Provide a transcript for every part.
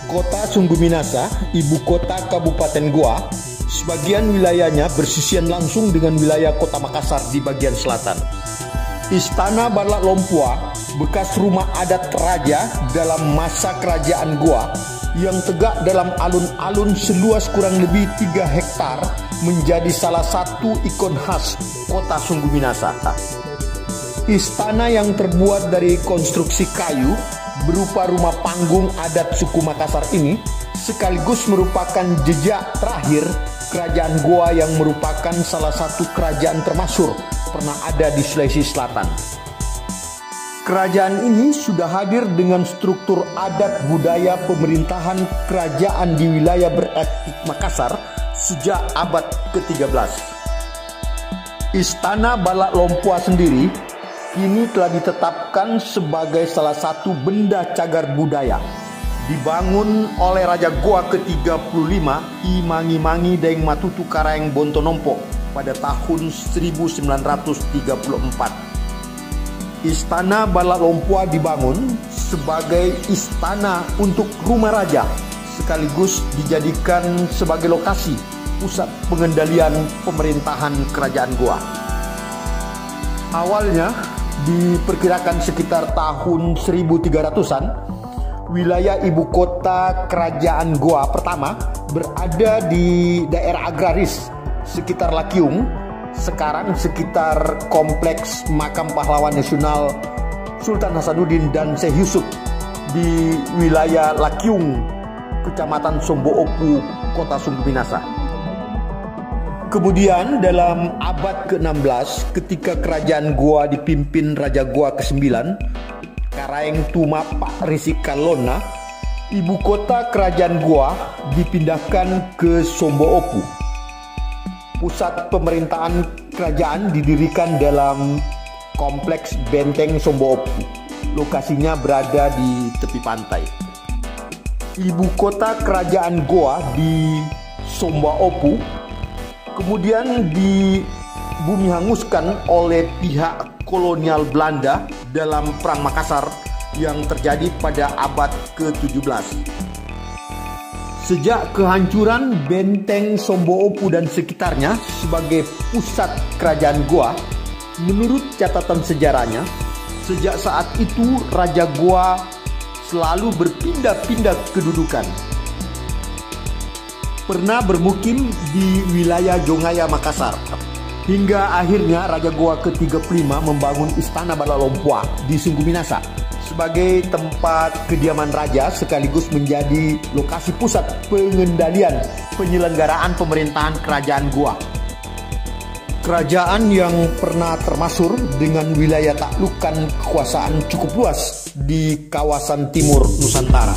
Kota Sungguh Minasa, ibu kota Kabupaten Goa, sebagian wilayahnya bersisian langsung dengan wilayah Kota Makassar di bagian selatan. Istana Balak Lompua, bekas rumah adat raja dalam masa kerajaan Goa yang tegak dalam alun-alun seluas kurang lebih 3 hektar, menjadi salah satu ikon khas Kota Sungguh Minasa. Istana yang terbuat dari konstruksi kayu berupa rumah panggung adat suku Makassar ini sekaligus merupakan jejak terakhir kerajaan Goa yang merupakan salah satu kerajaan termasyhur pernah ada di Sulawesi Selatan. Kerajaan ini sudah hadir dengan struktur adat budaya pemerintahan kerajaan di wilayah beretnik Makassar sejak abad ke-13. Istana Balak Lompua sendiri kini telah ditetapkan sebagai salah satu benda cagar budaya, dibangun oleh Raja Goa ke-35 I Mangi Daeng Matutu Karaeng Bontonompo pada tahun 1934. Istana Balak Lompua dibangun sebagai istana untuk rumah raja, sekaligus dijadikan sebagai lokasi pusat pengendalian pemerintahan kerajaan Goa. Awalnya diperkirakan sekitar tahun 1300-an, wilayah ibu kota kerajaan Goa pertama berada di daerah agraris sekitar Lakyung, sekarang sekitar kompleks makam pahlawan nasional Sultan Hasanuddin dan Syekh Yusuf di wilayah Lakyung, Kecamatan Sombo Opu, Kota Sungguh Minasa. Kemudian dalam abad ke-16 ketika kerajaan Goa dipimpin Raja Goa ke-9 Karaeng Tumapak Risikalona, ibu kota kerajaan Goa dipindahkan ke Sombo Opu. Pusat pemerintahan kerajaan didirikan dalam kompleks Benteng Sombo Opu. Lokasinya berada di tepi pantai. Ibu kota kerajaan Goa di Sombo Opu kemudian dibumi hanguskan oleh pihak kolonial Belanda dalam Perang Makassar yang terjadi pada abad ke-17. Sejak kehancuran Benteng Sombo Opu dan sekitarnya sebagai pusat kerajaan Goa, menurut catatan sejarahnya, sejak saat itu Raja Goa selalu berpindah-pindah kedudukan. Pernah bermukim di wilayah Jongaya Makassar, hingga akhirnya Raja Goa ke-35 membangun Istana Balak Lompua di Sungguh Minasa sebagai tempat kediaman raja sekaligus menjadi lokasi pusat pengendalian penyelenggaraan pemerintahan kerajaan Goa. Kerajaan yang pernah termasyhur dengan wilayah taklukan kekuasaan cukup luas di kawasan timur Nusantara.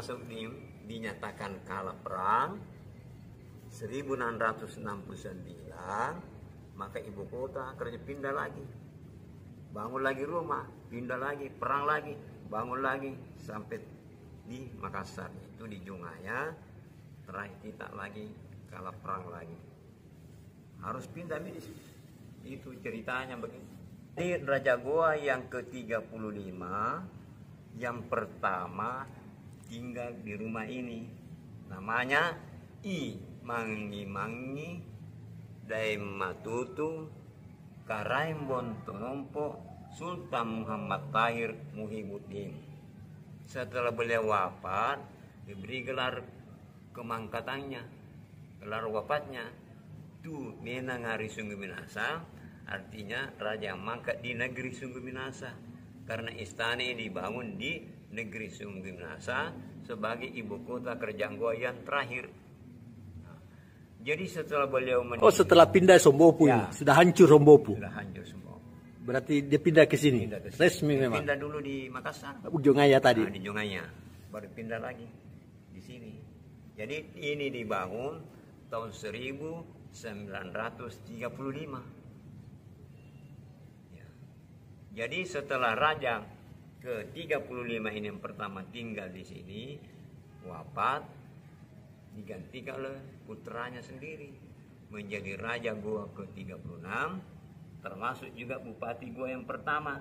masuk dinyatakan kalah perang 1669, maka ibu kota kerja pindah lagi, bangun lagi rumah, pindah lagi, perang lagi, bangun lagi sampai di Makassar, itu di Jungaya. Terakhir kita lagi kalah perang lagi, harus pindah itu ceritanya begitu. Di Raja Goa yang ke-35 yang pertama tinggal di rumah ini, namanya I Mangi Daim Matutu Karaim Bontonompo Sultan Muhammad Tahir Muhyiddin. Setelah beliau wafat, diberi gelar kemangkatannya, gelar wafatnya Tu Menangari Sungguh Minasa, artinya Raja Mangkat di negeri Sungguh Minasa, karena istana ini dibangun di negeri Sungguh Minasa sebagai ibu kota kerajaan Goa yang terakhir. Jadi setelah beliau meninggal, setelah pindah Sombopu ya, sudah hancur Sombopu. Sudah hancur semua. Berarti dia pindah ke sini. Resmi memang. Pindah dulu di Makassar. Jongaya tadi. Di Jongaya, baru pindah lagi di sini. Jadi ini dibangun tahun 1935. Ya. Jadi setelah Raja ke-35 ini yang pertama tinggal di sini, wafat, digantikan oleh putranya sendiri menjadi Raja Goa ke-36, termasuk juga Bupati Goa yang pertama.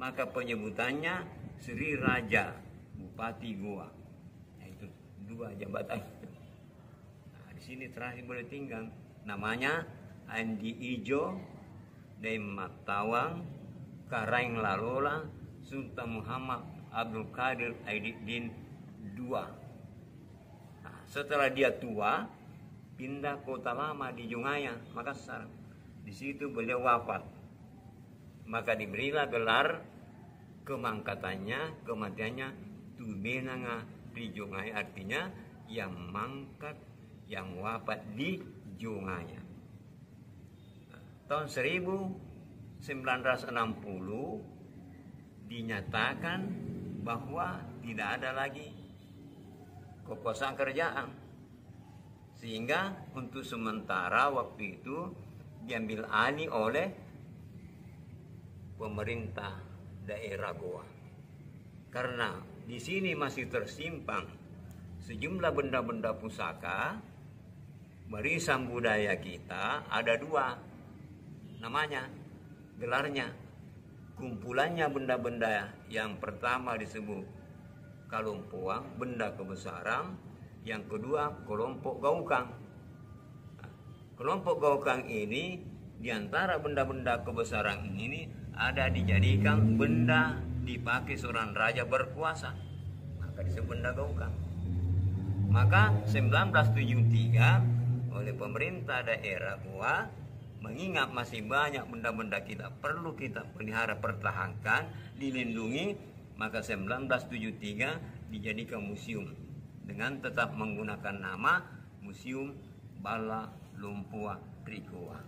Maka penyebutannya Sri Raja Bupati Goa. Itu 2 jabatan. Nah, di sini terakhir boleh tinggal, namanya Andi Ijo Daim Matawang Karaing Lalola Sultan Muhammad Abdul Qadir Aididdin II. Nah, setelah dia tua, pindah kota lama di Jungaya, Makassar. Di situ beliau wafat. Maka diberilah gelar kemangkatannya, kematiannya Tubenanga di Jungaya, artinya yang mangkat, yang wafat di Jungaya. Nah, tahun 1960 dinyatakan bahwa tidak ada lagi kekuasaan kerajaan, sehingga untuk sementara waktu itu diambil alih oleh pemerintah daerah Goa. Karena di sini masih tersimpan sejumlah benda-benda pusaka warisan budaya kita, ada 2 namanya, gelarnya. Kumpulannya benda-benda yang pertama disebut Kalompoang, benda kebesaran. Yang kedua kelompok Gaukang. Nah, kelompok Gaukang ini diantara benda-benda kebesaran ini ada dijadikan benda dipakai seorang raja berkuasa, maka disebut benda Gaukang. Maka 1973 oleh pemerintah daerah Goa, mengingat masih banyak benda-benda kita perlu kita pelihara, pertahankan, dilindungi, maka 1973 dijadikan museum dengan tetap menggunakan nama Museum Bala Lompua Goa.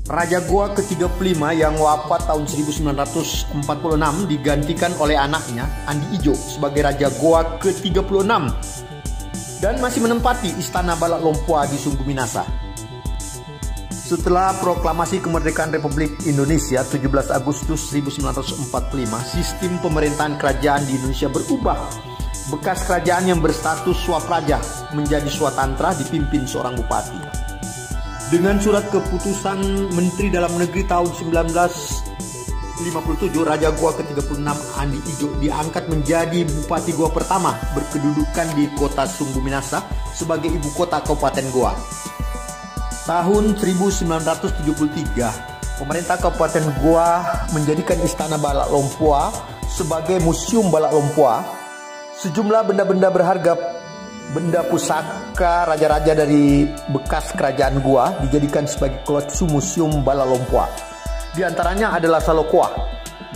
Raja Goa ke-35 yang wafat tahun 1946 digantikan oleh anaknya Andi Ijo sebagai Raja Goa ke-36 dan masih menempati Istana Balak Lompua di Sungguh Minasa. Setelah proklamasi kemerdekaan Republik Indonesia 17 Agustus 1945, sistem pemerintahan kerajaan di Indonesia berubah. Bekas kerajaan yang berstatus swapraja menjadi swatantra dipimpin seorang bupati. Dengan surat keputusan Menteri Dalam Negeri tahun 1957, Raja Goa ke-36 Andi Ijo diangkat menjadi Bupati Goa pertama berkedudukan di kota Sungguh Minasa sebagai ibu kota Kabupaten Goa. Tahun 1973, pemerintah Kabupaten Goa menjadikan Istana Balak Lompua sebagai Museum Balak Lompua. Sejumlah benda-benda berharga, benda pusaka raja-raja dari bekas kerajaan Goa dijadikan sebagai koleksi Museum Balak Lompua. Di antaranya adalah Salokoa,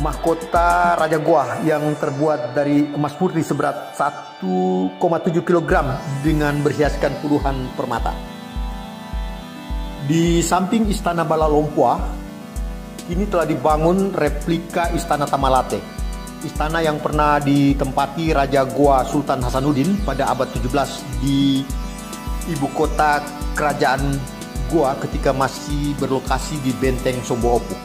mahkota Raja Goa yang terbuat dari emas murni seberat 1,7 kg dengan berhiaskan puluhan permata. Di samping Istana Balak Lompua, kini telah dibangun replika Istana Tamalate. Istana yang pernah ditempati Raja Goa Sultan Hasanuddin pada abad 17 di ibu kota kerajaan Goa ketika masih berlokasi di Benteng Sombo Opu.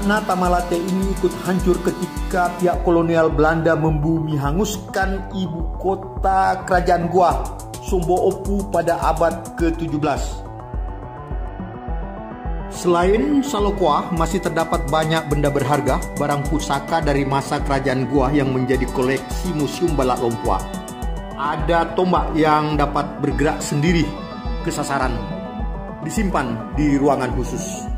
Istana Tamalate ini ikut hancur ketika pihak kolonial Belanda membumi hanguskan ibu kota kerajaan Goa, Sombo Opu pada abad ke-17. Selain Salokoa, masih terdapat banyak benda berharga, barang pusaka dari masa kerajaan Goa yang menjadi koleksi Museum Balak Lompoa. Ada tombak yang dapat bergerak sendiri ke sasaran, disimpan di ruangan khusus.